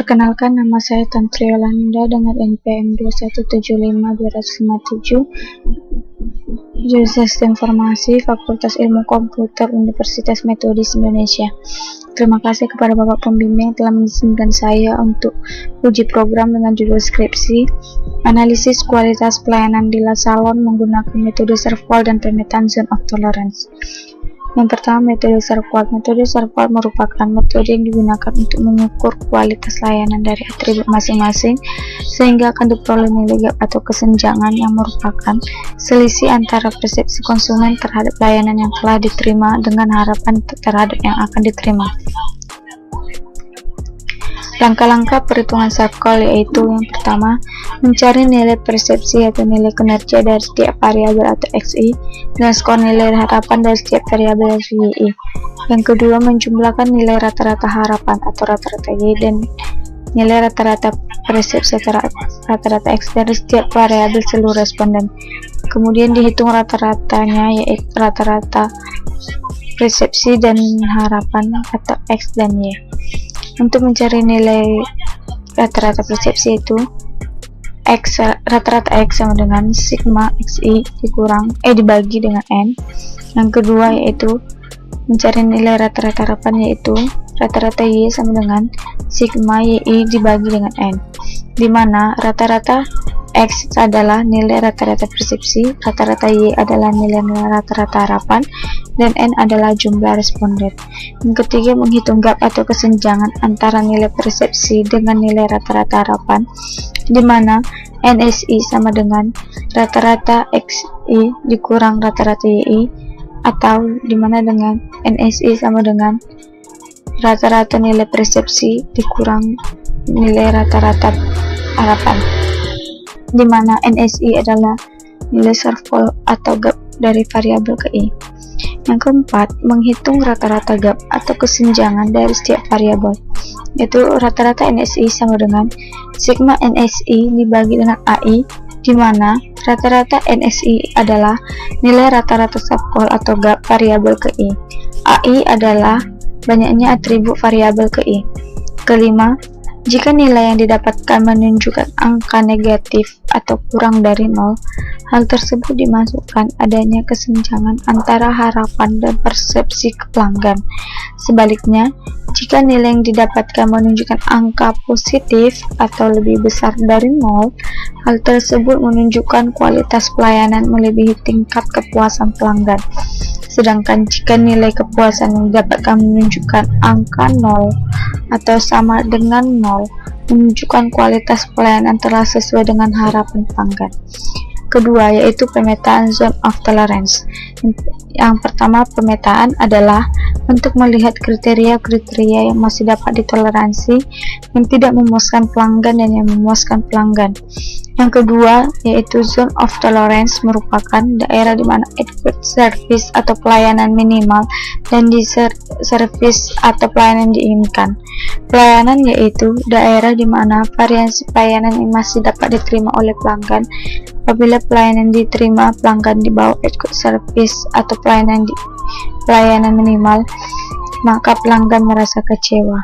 Perkenalkan, nama saya Tantri Yolanda dengan NPM 2175257, Jurusan Sistem Informasi, Fakultas Ilmu Komputer, Universitas Metodis Indonesia. Terima kasih kepada Bapak Pembimbing yang telah mengizinkan saya untuk uji program dengan judul skripsi Analisis Kualitas Pelayanan di Salon menggunakan metode Serval dan pemetaan Zone of Tolerance. Yang pertama, metode Serval. Metode Serval merupakan metode yang digunakan untuk mengukur kualitas layanan dari atribut masing-masing sehingga akan diperoleh nilai gap atau kesenjangan yang merupakan selisih antara persepsi konsumen terhadap layanan yang telah diterima dengan harapan terhadap yang akan diterima. Langkah-langkah perhitungan Serval yaitu yang pertama, mencari nilai persepsi atau nilai kinerja dari setiap variabel atau XI dan skor nilai harapan dari setiap variabel YI. Yang kedua, menjumlahkan nilai rata-rata harapan atau rata-rata Y dan nilai rata-rata persepsi atau rata-rata X dari setiap variabel seluruh responden. Kemudian dihitung rata-ratanya yaitu rata-rata persepsi dan harapan atau X dan Y. Untuk mencari nilai rata-rata persepsi itu rata-rata X sama dengan sigma XI dibagi dengan N. Yang kedua yaitu mencari nilai rata-rata harapan yaitu rata-rata Y sama dengan sigma YI dibagi dengan N, di mana rata-rata X adalah nilai rata-rata persepsi, rata-rata Y adalah nilai rata-rata harapan, dan N adalah jumlah responden. Yang ketiga, menghitung gap atau kesenjangan antara nilai persepsi dengan nilai rata-rata harapan, di mana NSI sama dengan rata-rata XI dikurang rata-rata YI, atau di mana dengan NSI sama dengan rata-rata nilai persepsi dikurang nilai rata-rata harapan, di mana NSI adalah nilai Serval atau gap dari variabel ke I. Yang keempat, menghitung rata-rata gap atau kesenjangan dari setiap variabel, yaitu rata-rata NSI sama dengan sigma NSI dibagi dengan AI, di mana rata-rata NSI adalah nilai rata-rata subcall atau gap variabel ke I. AI adalah banyaknya atribut variabel ke I. Kelima, jika nilai yang didapatkan menunjukkan angka negatif atau kurang dari 0, hal tersebut dimasukkan adanya kesenjangan antara harapan dan persepsi pelanggan. Sebaliknya, jika nilai yang didapatkan menunjukkan angka positif atau lebih besar dari 0, hal tersebut menunjukkan kualitas pelayanan melebihi tingkat kepuasan pelanggan. Sedangkan jika nilai kepuasan yang didapatkan menunjukkan angka 0 atau sama dengan 0, menunjukkan kualitas pelayanan telah sesuai dengan harapan pelanggan. Kedua, yaitu pemetaan Zone of Tolerance. Yang pertama, pemetaan adalah untuk melihat kriteria-kriteria yang masih dapat ditoleransi, yang tidak memuaskan pelanggan dan yang memuaskan pelanggan. Yang kedua, yaitu Zone of Tolerance merupakan daerah di mana adequate service atau pelayanan minimal dan service atau pelayanan diinginkan. Pelayanan yaitu daerah di mana variasi pelayanan yang masih dapat diterima oleh pelanggan. Apabila pelayanan diterima pelanggan di bawah adequate service atau pelayanan minimal, maka pelanggan merasa kecewa.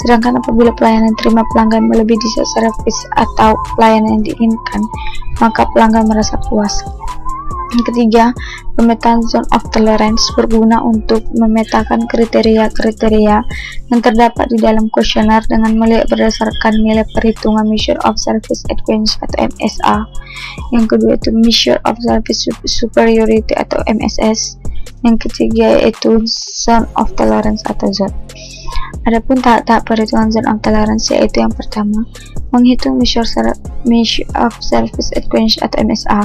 Sedangkan apabila pelayanan terima pelanggan melebihi service atau pelayanan yang diinginkan, maka pelanggan merasa puas. Yang ketiga, pemetaan Zone of Tolerance berguna untuk memetakan kriteria-kriteria yang terdapat di dalam kuesioner dengan melihat berdasarkan nilai perhitungan Measure of Service Equivalence atau MSA. Yang kedua itu Measure of Service Superiority atau MSS. Yang ketiga yaitu Zone of Tolerance atau ZOT. Adapun tahap-tahap perhitungan Zone of Tolerance yaitu yang pertama, menghitung Measure of Service Equivalence atau MSA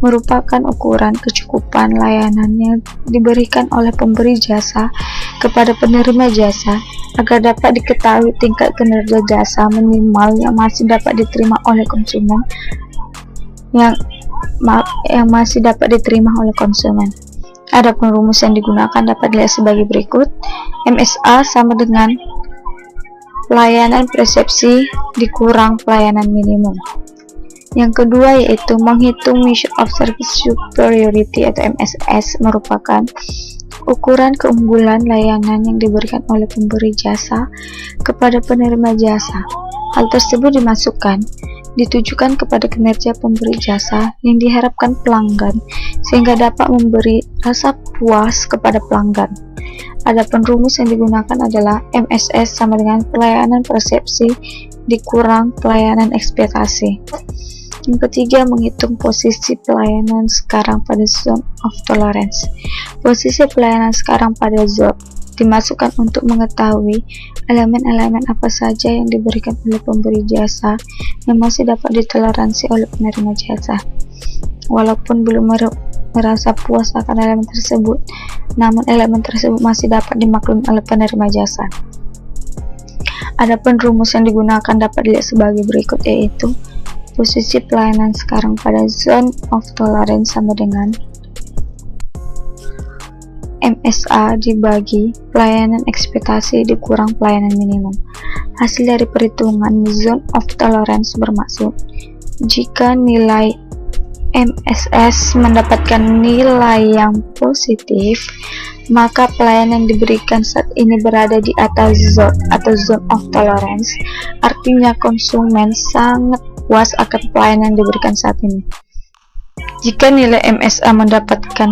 merupakan ukuran kecukupan layanan yang diberikan oleh pemberi jasa kepada penerima jasa agar dapat diketahui tingkat kinerja jasa minimal yang masih dapat diterima oleh konsumen yang masih dapat diterima oleh konsumen. Adapun rumus yang digunakan dapat dilihat sebagai berikut. MSA sama dengan pelayanan persepsi dikurang pelayanan minimum. Yang kedua yaitu menghitung Measure of Service Superiority atau MSS merupakan ukuran keunggulan layanan yang diberikan oleh pemberi jasa kepada penerima jasa. Hal tersebut ditujukan kepada kinerja pemberi jasa yang diharapkan pelanggan sehingga dapat memberi rasa puas kepada pelanggan. Adapun rumus yang digunakan adalah MSS sama dengan pelayanan persepsi dikurang pelayanan ekspektasi. Yang ketiga, menghitung posisi pelayanan sekarang pada zone of tolerance. Posisi pelayanan sekarang pada zone dimasukkan untuk mengetahui elemen-elemen apa saja yang diberikan oleh pemberi jasa yang masih dapat ditoleransi oleh penerima jasa. Walaupun belum merasa puas akan elemen tersebut, namun elemen tersebut masih dapat dimaklumi oleh penerima jasa. Adapun rumus yang digunakan dapat dilihat sebagai berikut, yaitu posisi pelayanan sekarang pada zone of tolerance sama dengan MSA dibagi pelayanan ekspektasi dikurang pelayanan minimum. Hasil dari perhitungan zone of tolerance bermaksud jika nilai MSS mendapatkan nilai yang positif, maka pelayanan yang diberikan saat ini berada di atas zone atau zone of tolerance. Artinya konsumen sangat puas akan pelayanan yang diberikan saat ini. Jika nilai MSA mendapatkan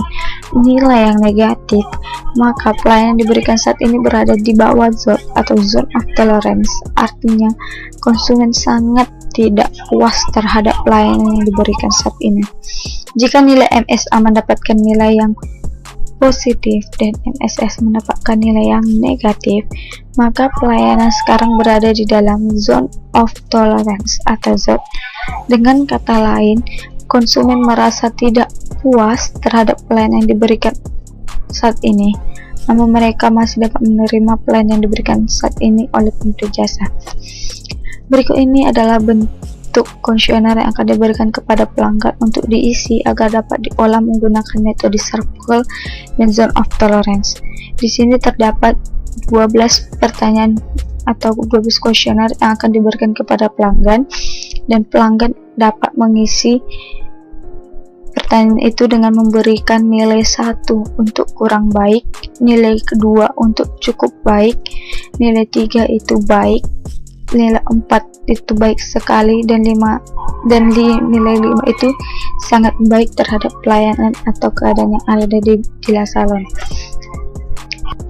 nilai yang negatif, maka pelayanan yang diberikan saat ini berada di bawah zone atau zone of tolerance. Artinya konsumen sangat tidak puas terhadap pelayanan yang diberikan saat ini. Jika nilai MSA mendapatkan nilai yang positif dan MSS mendapatkan nilai yang negatif, maka pelayanan sekarang berada di dalam zone of tolerance atau zone. Dengan kata lain, konsumen merasa tidak puas terhadap pelayanan yang diberikan saat ini, namun mereka masih dapat menerima pelayanan yang diberikan saat ini oleh pemberi jasa. Berikut ini adalah bentuk kuesioner yang akan diberikan kepada pelanggan untuk diisi agar dapat diolah menggunakan metode circle dan zone of tolerance. Di sini terdapat 12 pertanyaan atau 12 kuesioner yang akan diberikan kepada pelanggan, dan pelanggan dapat mengisi pertanyaan itu dengan memberikan nilai 1 untuk kurang baik, nilai kedua untuk cukup baik, nilai 3 itu baik, nilai 4 itu baik sekali, dan nilai 5 itu sangat baik terhadap pelayanan atau keadaan yang ada di salon.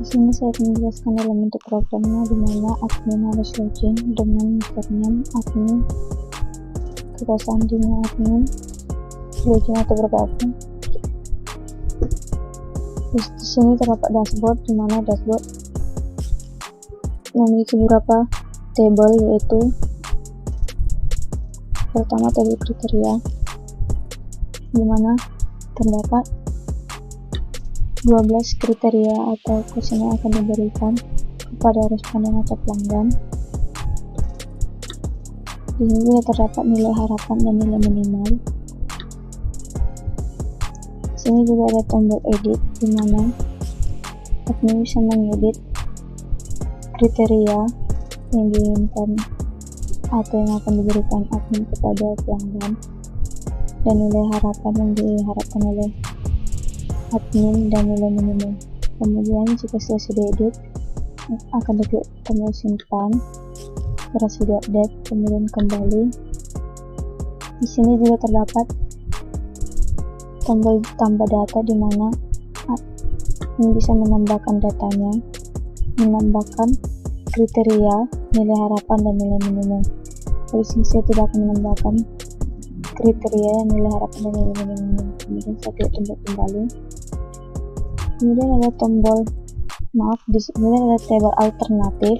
Di sini saya akan menjelaskan dalam bentuk programnya, di mana admin harus login dengan username admin, kita sandinya admin, login atau bergabung. Di sini terdapat dashboard, di mana dashboard memiliki beberapa table, yaitu pertama tabel kriteria, di mana terdapat 12 kriteria atau kuesioner yang akan diberikan kepada responden atau pelanggan. Di sini juga terdapat nilai harapan dan nilai minimal. Di sini juga ada tombol edit, di mana admin bisa mengedit kriteria yang diinginkan atau yang akan diberikan admin kepada pelanggan, dan nilai harapan yang diharapkan oleh admin, dan nilai minimum. Kemudian jika sudah diedit, akan diklik tombol simpan, berhasil diupdate, kemudian kembali. Di sini juga terdapat tombol tambah data, di mana admin bisa menambahkan datanya, menambahkan kriteria, nilai harapan, dan nilai minimum. Di sini saya tidak akan menambahkan kriteria, nilai harapan, dan nilai minimum. Kemudian saya klik tombol kembali. Kemudian ada kemudian ada tabel alternatif.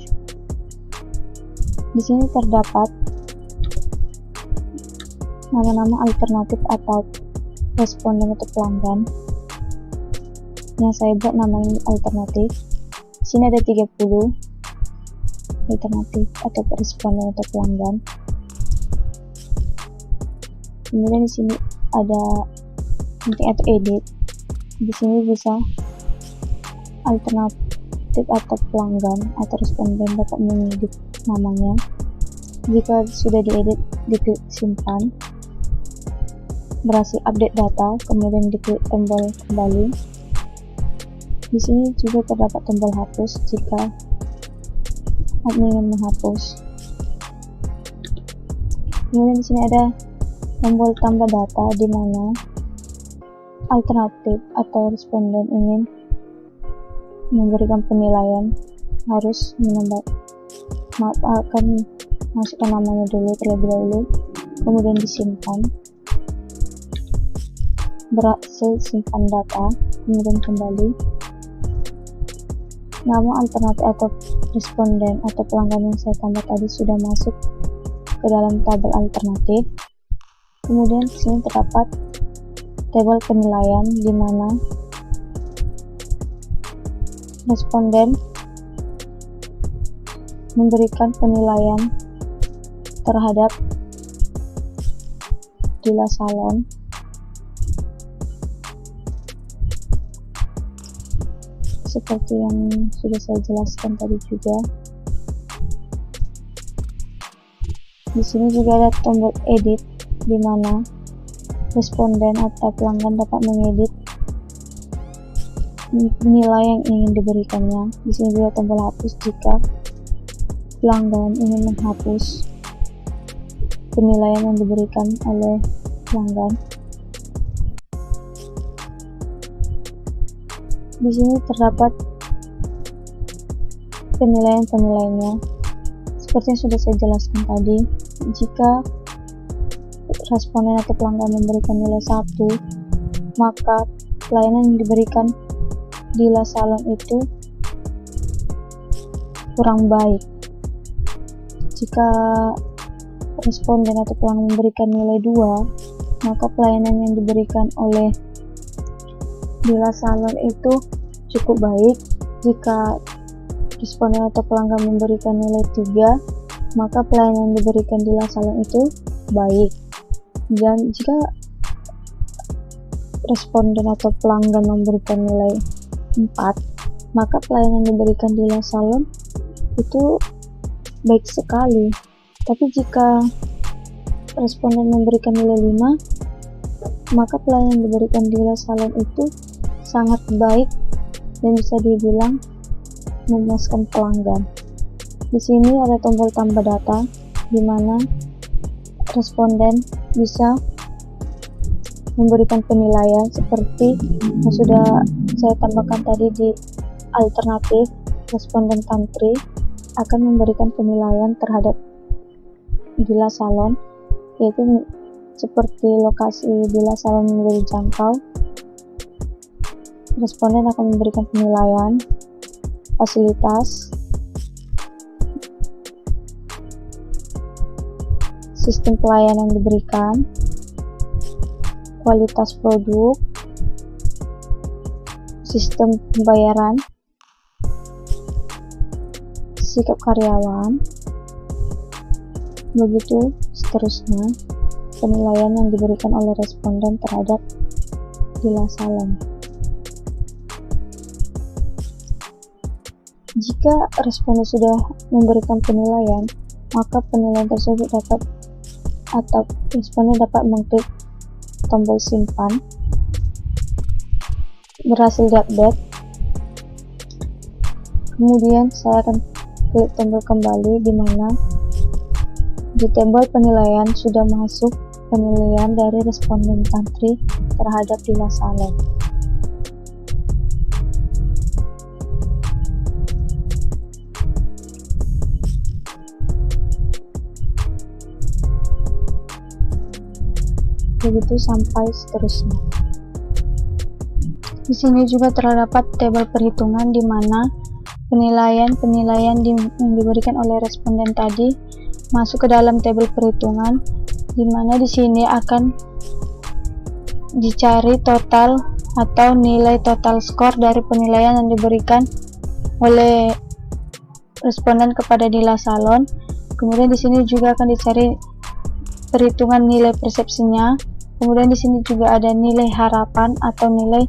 Di sini terdapat nama-nama alternatif atau responden atau pelanggan yang saya buat namanya alternatif. Di sini ada 30 alternatif atau responden atau pelanggan. Kemudian di sini ada penting atau edit. Di sini bisa alternatif atau pelanggan atau responden dapat mengedit namanya. Jika sudah diedit, diklik simpan, berhasil update data, kemudian diklik tombol kembali. Di sini juga terdapat tombol hapus jika admin ingin menghapus. Kemudian di sini ada tombol tambah data di mana alternatif atau responden ingin memberikan penilaian harus akan masukkan namanya dulu terlebih dahulu, kemudian disimpan, berhasil simpan data, kemudian kembali. Nama alternatif atau responden atau pelanggan yang saya tambah tadi sudah masuk ke dalam tabel alternatif. Kemudian di sini terdapat tabel penilaian di mana responden memberikan penilaian terhadap Dila Salon seperti yang sudah saya jelaskan tadi juga. Di sini juga ada tombol edit di mana responden atau pelanggan dapat mengedit nilai yang ingin diberikannya. Di sini juga tombol hapus jika pelanggan ingin menghapus penilaian yang diberikan oleh pelanggan. Di sini terdapat penilaian-penilaiannya. Seperti yang sudah saya jelaskan tadi, jika responden atau pelanggan memberikan nilai 1, maka pelayanan yang diberikan Dila Salon itu kurang baik. Jika responden atau pelanggan memberikan nilai 2, maka pelayanan yang diberikan oleh Dila Salon itu cukup baik. Jika responden atau pelanggan memberikan nilai 3, maka pelayanan yang diberikan Dila Salon itu baik. Dan jika responden atau pelanggan memberikan nilai 4, maka pelayanan yang diberikan Dila Salon itu baik sekali. Tapi jika responden memberikan nilai 5, maka pelayanan yang diberikan Dila Salon itu sangat baik dan bisa dibilang memuaskan pelanggan. Di sini ada tombol tambah data di mana responden bisa memberikan penilaian seperti yang sudah saya tambahkan tadi di alternatif. Responden tantri akan memberikan penilaian terhadap Dila Salon, yaitu seperti lokasi Dila Salon menjadi jangkau. Responden akan memberikan penilaian fasilitas, sistem pelayanan diberikan, kualitas produk, sistem pembayaran, sikap karyawan, begitu seterusnya penilaian yang diberikan oleh responden terhadap Dila Salon. Jika responden sudah memberikan penilaian, maka penilaian tersebut dapat atau responden dapat mengklik tombol simpan, berhasil diupdate. Kemudian saya akan klik tombol kembali di mana di tabel penilaian sudah masuk penilaian dari responden tantri terhadap Dila Salon. Begitu sampai seterusnya. Di sini juga terdapat tabel perhitungan di mana penilaian yang diberikan oleh responden tadi masuk ke dalam tabel perhitungan, di mana di sini akan dicari total atau nilai total skor dari penilaian yang diberikan oleh responden kepada Dila Salon. Kemudian di sini juga akan dicari perhitungan nilai persepsinya. Kemudian di sini juga ada nilai harapan atau nilai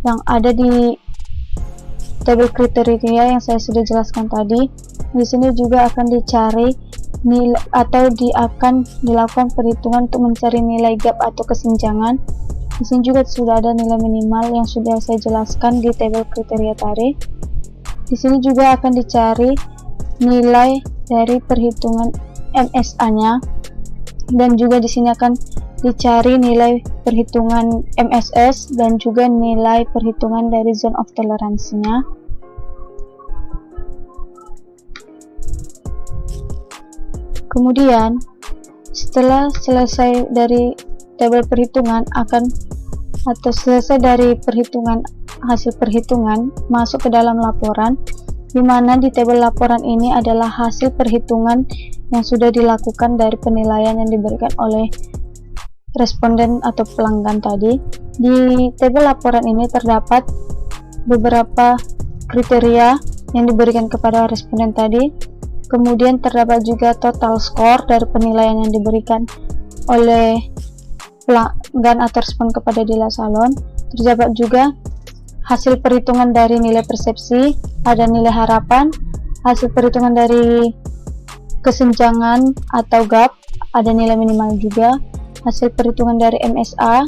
yang ada di tabel kriteria yang saya sudah jelaskan tadi. Di sini juga akan dicari nilai atau akan dilakukan perhitungan untuk mencari nilai gap atau kesenjangan Di sini juga sudah ada nilai minimal yang sudah saya jelaskan di tabel kriteria tarif. Di sini juga akan dicari nilai dari perhitungan MSA-nya, dan juga di sini akan dicari nilai perhitungan MSS dan juga nilai perhitungan dari zone of tolerance-nya. Kemudian setelah selesai dari tabel perhitungan selesai dari hasil perhitungan masuk ke dalam laporan, di mana di tabel laporan ini adalah hasil perhitungan yang sudah dilakukan dari penilaian yang diberikan oleh responden atau pelanggan tadi. Di tabel laporan ini terdapat beberapa kriteria yang diberikan kepada responden tadi. Kemudian terdapat juga total skor dari penilaian yang diberikan oleh pelanggan atau respon kepada dealer salon. Terdapat juga hasil perhitungan dari nilai persepsi, ada nilai harapan, hasil perhitungan dari kesenjangan atau gap, ada nilai minimal juga, hasil perhitungan dari MSA,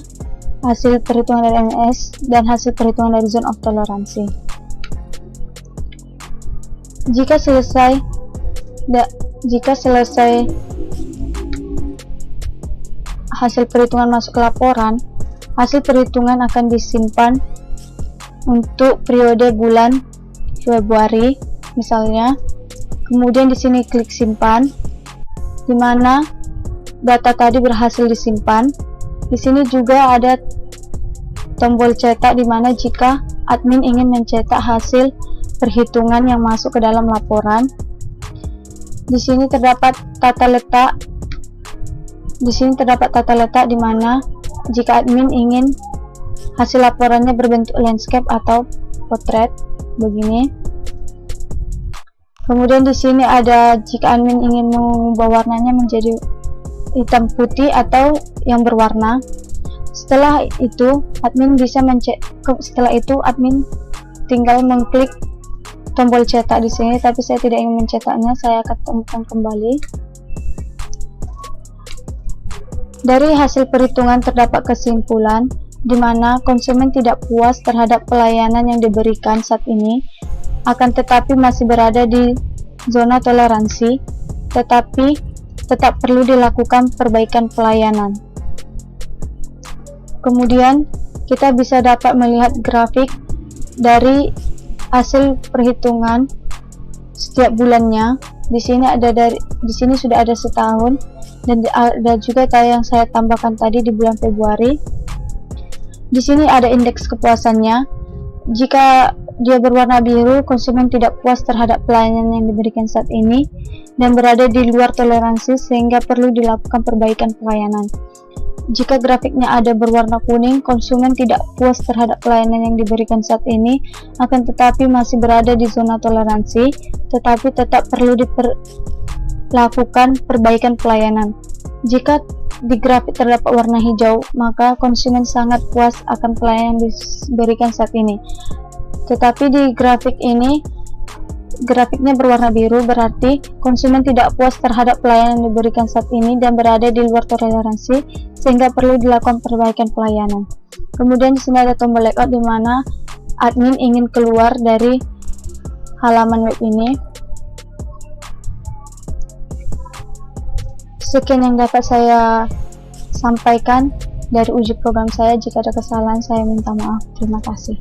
hasil perhitungan dari MS, dan hasil perhitungan dari zone of tolerance. Jika selesai hasil perhitungan masuk ke laporan, hasil perhitungan akan disimpan untuk periode bulan Februari misalnya. Kemudian di sini klik simpan, di mana data tadi berhasil disimpan. Di sini juga ada tombol cetak, di mana jika admin ingin mencetak hasil perhitungan yang masuk ke dalam laporan. Di sini terdapat tata letak. Di mana jika admin ingin hasil laporannya berbentuk landscape atau potret begini. Kemudian di sini ada jika admin ingin mengubah warnanya menjadi hitam putih atau yang berwarna. Setelah itu admin tinggal mengklik tombol cetak di sini, tapi saya tidak ingin mencetaknya, saya akan temukan kembali. Dari hasil perhitungan terdapat kesimpulan di mana konsumen tidak puas terhadap pelayanan yang diberikan saat ini, akan tetapi masih berada di zona toleransi, tetapi tetap perlu dilakukan perbaikan pelayanan. Kemudian kita bisa dapat melihat grafik dari hasil perhitungan setiap bulannya. Di sini sudah ada setahun, dan ada juga yang saya tambahkan tadi di bulan Februari. Di sini ada indeks kepuasannya. Jika dia berwarna biru, konsumen tidak puas terhadap pelayanan yang diberikan saat ini dan berada di luar toleransi sehingga perlu dilakukan perbaikan pelayanan. Jika grafiknya ada berwarna kuning, konsumen tidak puas terhadap pelayanan yang diberikan saat ini, akan tetapi masih berada di zona toleransi, tetapi tetap perlu dilakukan perbaikan pelayanan. Jika di grafik terdapat warna hijau, maka konsumen sangat puas akan pelayanan yang diberikan saat ini. Tetapi di grafik ini, grafiknya berwarna biru, berarti konsumen tidak puas terhadap pelayanan yang diberikan saat ini dan berada di luar toleransi sehingga perlu dilakukan perbaikan pelayanan. Kemudian di sini ada tombol layout di mana admin ingin keluar dari halaman web ini. Sekian yang dapat saya sampaikan dari uji program saya. Jika ada kesalahan, saya minta maaf. Terima kasih.